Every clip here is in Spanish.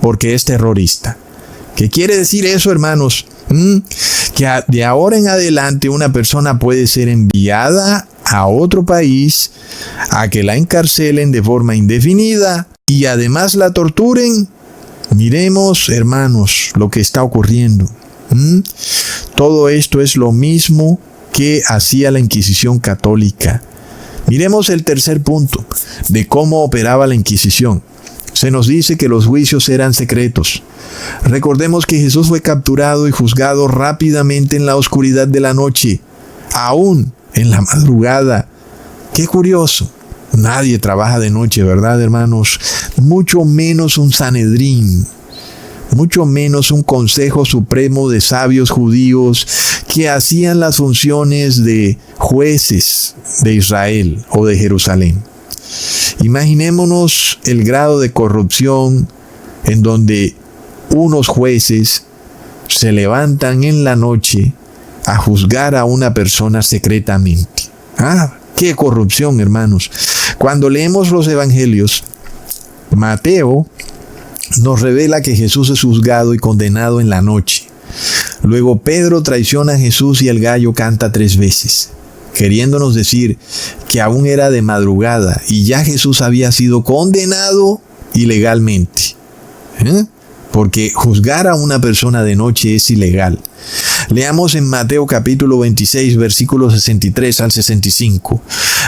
porque es terrorista. ¿Qué quiere decir eso, hermanos? Que de ahora en adelante una persona puede ser enviada a otro país a que la encarcelen de forma indefinida y además la torturen. Miremos, hermanos, lo que está ocurriendo. Todo esto es lo mismo que hacía la Inquisición católica. Miremos el tercer punto de cómo operaba la Inquisición. Se nos dice que los juicios eran secretos. Recordemos que Jesús fue capturado y juzgado rápidamente en la oscuridad de la noche, aún en la madrugada. ¡Qué curioso! Nadie trabaja de noche, ¿verdad, hermanos? Mucho menos un Sanedrín, mucho menos un Consejo Supremo de sabios judíos que hacían las funciones de jueces de Israel o de Jerusalén. Imaginémonos el grado de corrupción en donde unos jueces se levantan en la noche a juzgar a una persona secretamente. ¡Qué corrupción, hermanos! Cuando leemos los evangelios, Mateo nos revela que Jesús es juzgado y condenado en la noche. Luego Pedro traiciona a Jesús y el gallo canta 3 veces, queriéndonos decir que aún era de madrugada y ya Jesús había sido condenado ilegalmente. Porque juzgar a una persona de noche es ilegal. Leamos en Mateo capítulo 26, versículos 63 al 65.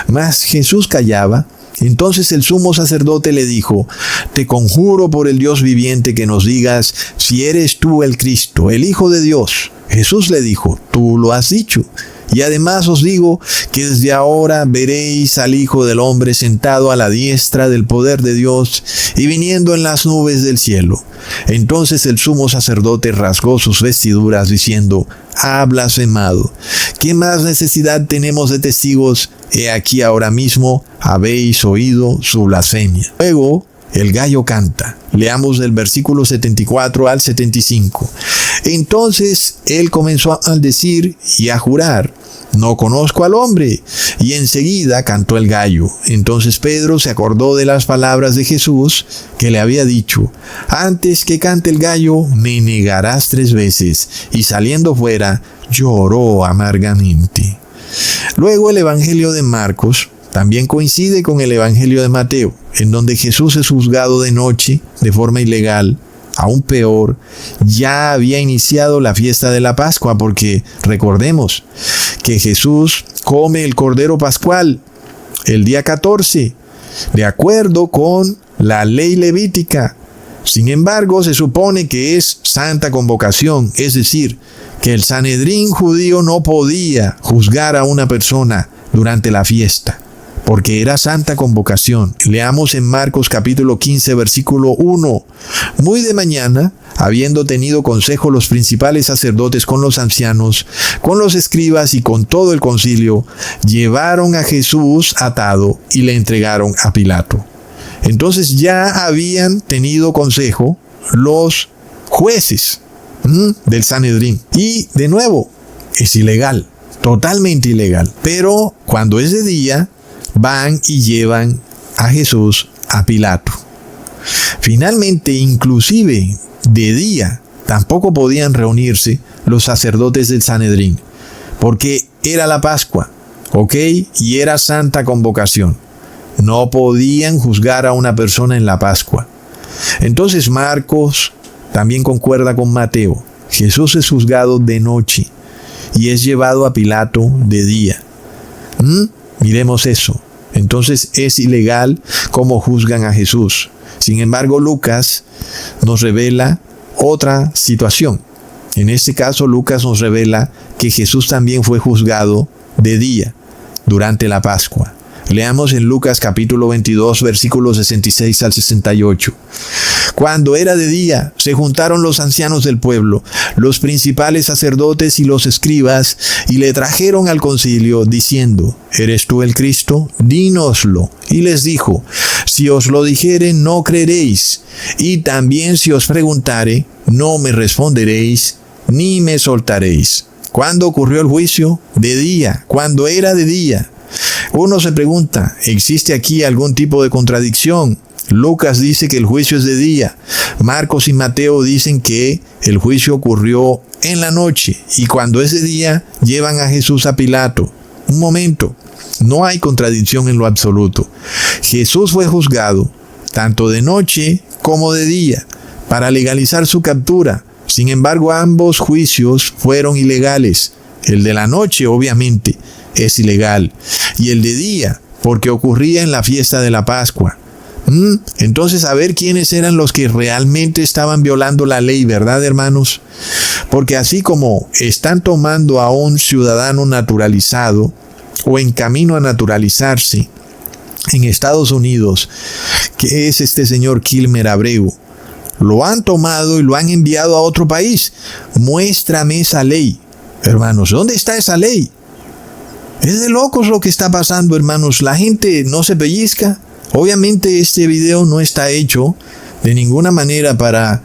Mas Jesús callaba. Entonces el sumo sacerdote le dijo: Te conjuro por el Dios viviente que nos digas si eres tú el Cristo, el Hijo de Dios. Jesús le dijo: Tú lo has dicho. Y además os digo que desde ahora veréis al Hijo del Hombre sentado a la diestra del poder de Dios y viniendo en las nubes del cielo. Entonces el sumo sacerdote rasgó sus vestiduras diciendo: Ha blasfemado. ¿Qué más necesidad tenemos de testigos? He aquí ahora mismo habéis oído su blasfemia. Luego el gallo canta. Leamos del versículo 74 al 75. Entonces él comenzó a maldecir y a jurar: No conozco al hombre. Y enseguida cantó el gallo. Entonces Pedro se acordó de las palabras de Jesús que le había dicho: Antes que cante el gallo, me negarás 3 veces. Y saliendo fuera, lloró amargamente. Luego el Evangelio de Marcos también coincide con el Evangelio de Mateo, en donde Jesús es juzgado de noche, de forma ilegal. Aún peor, ya había iniciado la fiesta de la Pascua, porque recordemos que Jesús come el Cordero Pascual el día 14, de acuerdo con la ley levítica. Sin embargo, se supone que es santa convocación, es decir, que el Sanedrín judío no podía juzgar a una persona durante la fiesta, porque era santa convocación. Leamos en Marcos capítulo 15, versículo 1. Muy de mañana, habiendo tenido consejo los principales sacerdotes con los ancianos, con los escribas y con todo el concilio, llevaron a Jesús atado y le entregaron a Pilato. Entonces ya habían tenido consejo los jueces del Sanedrín. Y de nuevo, es ilegal, totalmente ilegal. Pero cuando es de día, van y llevan a Jesús a Pilato. Finalmente, inclusive de día, tampoco podían reunirse los sacerdotes del Sanedrín, porque era la Pascua, y era santa convocación. No podían juzgar a una persona en la Pascua. Entonces Marcos también concuerda con Mateo. Jesús es juzgado de noche y es llevado a Pilato de día. Miremos eso. Entonces es ilegal cómo juzgan a Jesús. Sin embargo, Lucas nos revela otra situación. En este caso, Lucas nos revela que Jesús también fue juzgado de día durante la Pascua. Leamos en Lucas capítulo 22, versículos 66 al 68. Cuando era de día, se juntaron los ancianos del pueblo, los principales sacerdotes y los escribas, y le trajeron al concilio, diciendo: ¿Eres tú el Cristo? Dínoslo. Y les dijo: Si os lo dijere, no creeréis, y también si os preguntare, no me responderéis, ni me soltaréis. ¿Cuándo ocurrió el juicio? De día, cuando era de día. Uno se pregunta, ¿existe aquí algún tipo de contradicción? Lucas dice que el juicio es de día. Marcos y Mateo dicen que el juicio ocurrió en la noche y cuando ese día llevan a Jesús a Pilato. Un momento, no hay contradicción en lo absoluto. Jesús fue juzgado tanto de noche como de día para legalizar su captura. Sin embargo, ambos juicios fueron ilegales. El de la noche, obviamente, es ilegal. Y el de día, porque ocurría en la fiesta de la Pascua. Entonces, a ver quiénes eran los que realmente estaban violando la ley, ¿verdad, hermanos? Porque así como están tomando a un ciudadano naturalizado o en camino a naturalizarse en Estados Unidos, que es este señor Kilmer Abreu, lo han tomado y lo han enviado a otro país. Muéstrame esa ley, hermanos. ¿Dónde está esa ley? Es de locos lo que está pasando, hermanos. La gente no se pellizca. Obviamente este video no está hecho de ninguna manera para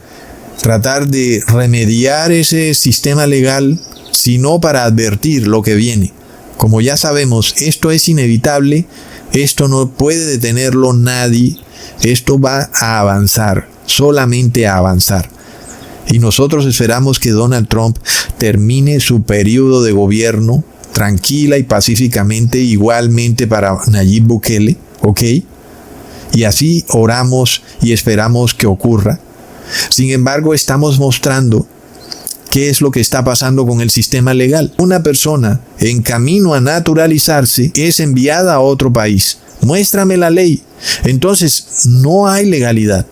tratar de remediar ese sistema legal, sino para advertir lo que viene. Como ya sabemos, esto es inevitable, esto no puede detenerlo nadie, esto va a avanzar, solamente a avanzar. Y nosotros esperamos que Donald Trump termine su periodo de gobierno tranquila y pacíficamente, igualmente para Nayib Bukele, ¿ok? Y así oramos y esperamos que ocurra. Sin embargo, estamos mostrando qué es lo que está pasando con el sistema legal. Una persona en camino a naturalizarse es enviada a otro país. Muéstrame la ley. Entonces, no hay legalidad.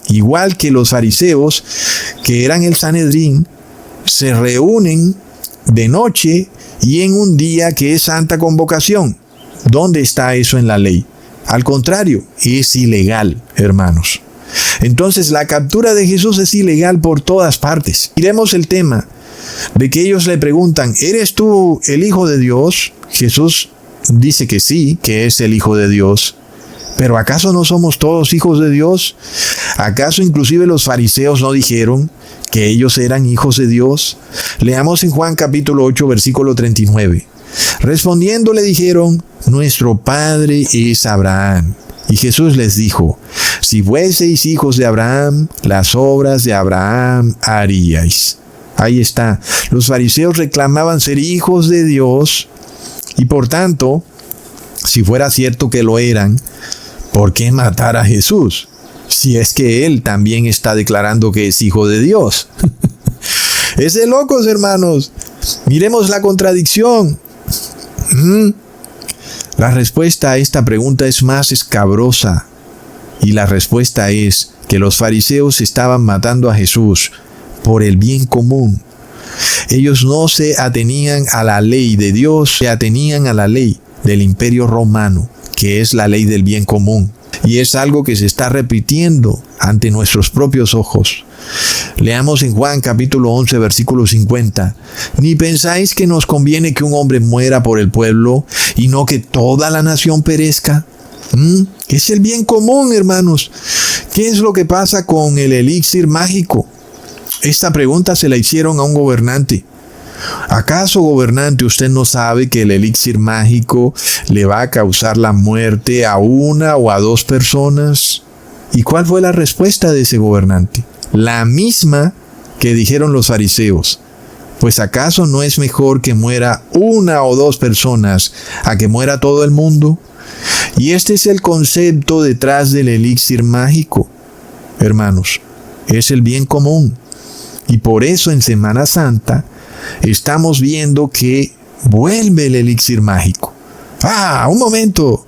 Igual que los fariseos, que eran el Sanedrín, se reúnen de noche y en un día que es santa convocación. ¿Dónde está eso en la ley? Al contrario, es ilegal, hermanos. Entonces, la captura de Jesús es ilegal por todas partes. Miremos el tema de que ellos le preguntan, ¿eres tú el Hijo de Dios? Jesús dice que sí, que es el Hijo de Dios. ¿Pero acaso no somos todos hijos de Dios? ¿Acaso inclusive los fariseos no dijeron que ellos eran hijos de Dios? Leamos en Juan capítulo 8, versículo 39. Respondiendo le dijeron, nuestro padre es Abraham. Y Jesús les dijo, si fueseis hijos de Abraham, las obras de Abraham haríais. Ahí está. Los fariseos reclamaban ser hijos de Dios y por tanto, si fuera cierto que lo eran, ¿por qué matar a Jesús? Si es que él también está declarando que es hijo de Dios. Es de locos, hermanos. Miremos la contradicción. La respuesta a esta pregunta es más escabrosa. Y la respuesta es que los fariseos estaban matando a Jesús por el bien común. Ellos no se atenían a la ley de Dios, se atenían a la ley del Imperio Romano, que es la ley del bien común. Y es algo que se está repitiendo ante nuestros propios ojos. Leamos en Juan capítulo 11, versículo 50. ¿Ni pensáis que nos conviene que un hombre muera por el pueblo y no que toda la nación perezca? Es el bien común, hermanos. ¿Qué es lo que pasa con el elixir mágico? Esta pregunta se la hicieron a un gobernante. ¿Acaso, gobernante, usted no sabe que el elixir mágico le va a causar la muerte a una o a dos personas? ¿Y cuál fue la respuesta de ese gobernante? La misma que dijeron los fariseos. Pues ¿acaso no es mejor que muera una o dos personas a que muera todo el mundo? Y este es el concepto detrás del elixir mágico, hermanos. Es el bien común. Y por eso en Semana Santa estamos viendo que vuelve el elixir mágico. Un momento.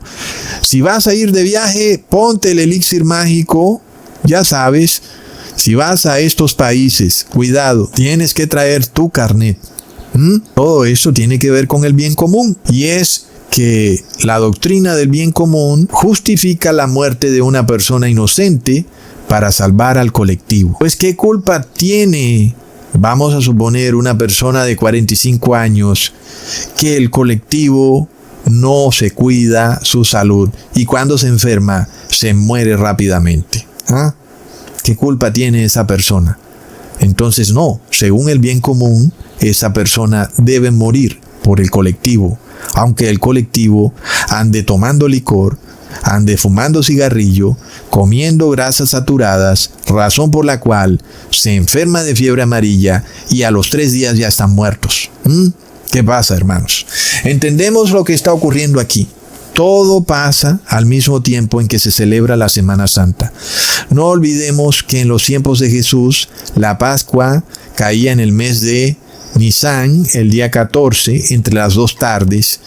Si vas a ir de viaje, ponte el elixir mágico. Ya sabes, si vas a estos países, cuidado, tienes que traer tu carnet. Todo eso tiene que ver con el bien común. Y es que la doctrina del bien común justifica la muerte de una persona inocente para salvar al colectivo. Pues ¿qué culpa tiene, vamos a suponer, una persona de 45 años que el colectivo no se cuida su salud y cuando se enferma se muere rápidamente? ¿Qué culpa tiene esa persona? Entonces no, según el bien común, esa persona debe morir por el colectivo, aunque el colectivo ande tomando licor, ande fumando cigarrillo, comiendo grasas saturadas, razón por la cual se enferma de fiebre amarilla y a los 3 días ya están muertos. ¿Qué pasa, hermanos? Entendemos lo que está ocurriendo aquí. Todo pasa al mismo tiempo en que se celebra la Semana Santa. No olvidemos que en los tiempos de Jesús, la Pascua caía en el mes de Nisan, el día 14, entre las 2 tardes,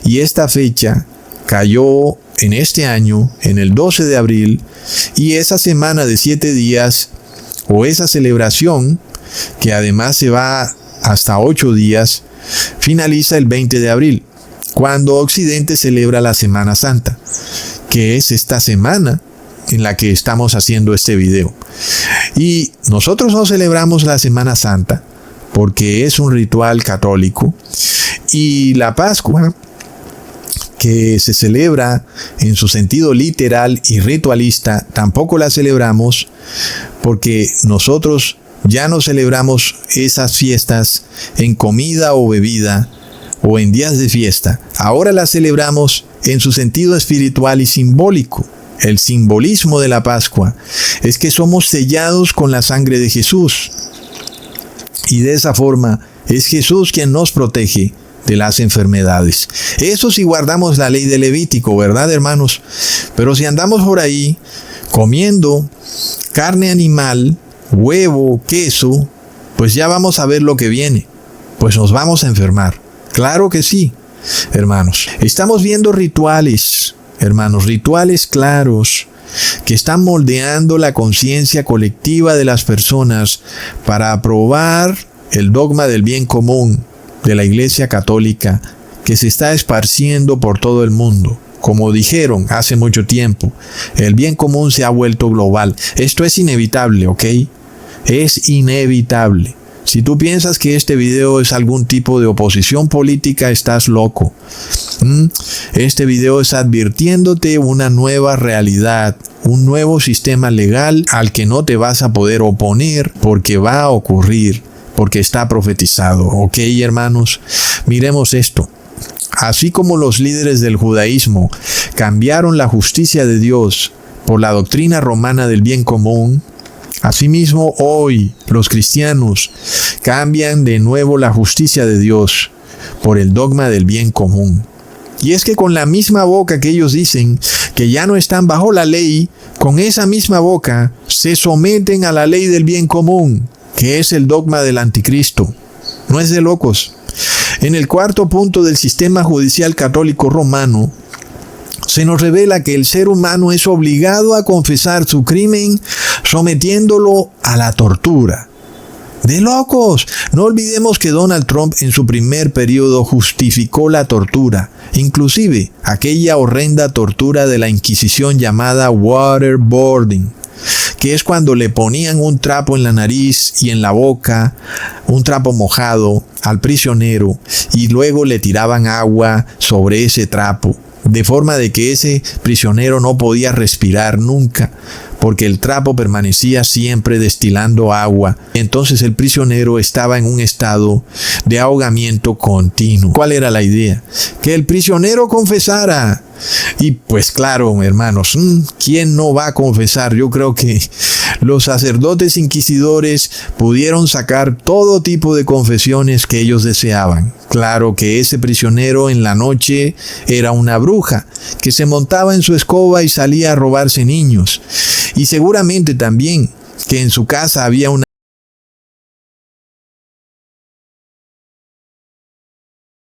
y esta fecha cayó en este año, en el 12 de abril, y esa semana de 7 días, o esa celebración, que además se va hasta 8 días, finaliza el 20 de abril, cuando Occidente celebra la Semana Santa, que es esta semana en la que estamos haciendo este video. Y nosotros no celebramos la Semana Santa porque es un ritual católico, y la Pascua, que se celebra en su sentido literal y ritualista, tampoco la celebramos porque nosotros ya no celebramos esas fiestas en comida o bebida o en días de fiesta. Ahora la celebramos en su sentido espiritual y simbólico. El simbolismo de la Pascua es que somos sellados con la sangre de Jesús. Y de esa forma es Jesús quien nos protege de las enfermedades. Eso si guardamos la ley de Levítico, ¿verdad, hermanos? Pero si andamos por ahí comiendo carne animal, huevo, queso, pues ya vamos a ver lo que viene. Pues nos vamos a enfermar. Claro que sí, hermanos. Estamos viendo rituales, hermanos, rituales claros que están moldeando la conciencia colectiva de las personas para aprobar el dogma del bien común de la Iglesia Católica que se está esparciendo por todo el mundo. Como dijeron hace mucho tiempo, el bien común se ha vuelto global. Esto es inevitable, ¿ok? Es inevitable. Si tú piensas que este video es algún tipo de oposición política, estás loco. Este video es advirtiéndote una nueva realidad, un nuevo sistema legal al que no te vas a poder oponer porque va a ocurrir, porque está profetizado. ¿Ok, hermanos? Miremos esto. Así como los líderes del judaísmo cambiaron la justicia de Dios por la doctrina romana del bien común, asimismo hoy los cristianos cambian de nuevo la justicia de Dios por el dogma del bien común. Y es que con la misma boca que ellos dicen que ya no están bajo la ley, con esa misma boca se someten a la ley del bien común, que es el dogma del anticristo. No es de locos. En el 4º punto del sistema judicial católico romano, se nos revela que el ser humano es obligado a confesar su crimen sometiéndolo a la tortura. ¡De locos! No olvidemos que Donald Trump en su primer periodo justificó la tortura, inclusive aquella horrenda tortura de la Inquisición llamada waterboarding, que es cuando le ponían un trapo en la nariz y en la boca, un trapo mojado al prisionero, y luego le tiraban agua sobre ese trapo, de forma de que ese prisionero no podía respirar nunca, porque el trapo permanecía siempre destilando agua. Entonces el prisionero estaba en un estado de ahogamiento continuo. ¿Cuál era la idea? Que el prisionero confesara. Y pues claro, hermanos, ¿quién no va a confesar? Yo creo que los sacerdotes inquisidores pudieron sacar todo tipo de confesiones que ellos deseaban. Claro que ese prisionero en la noche era una bruja que se montaba en su escoba y salía a robarse niños. Y seguramente también que en su casa había una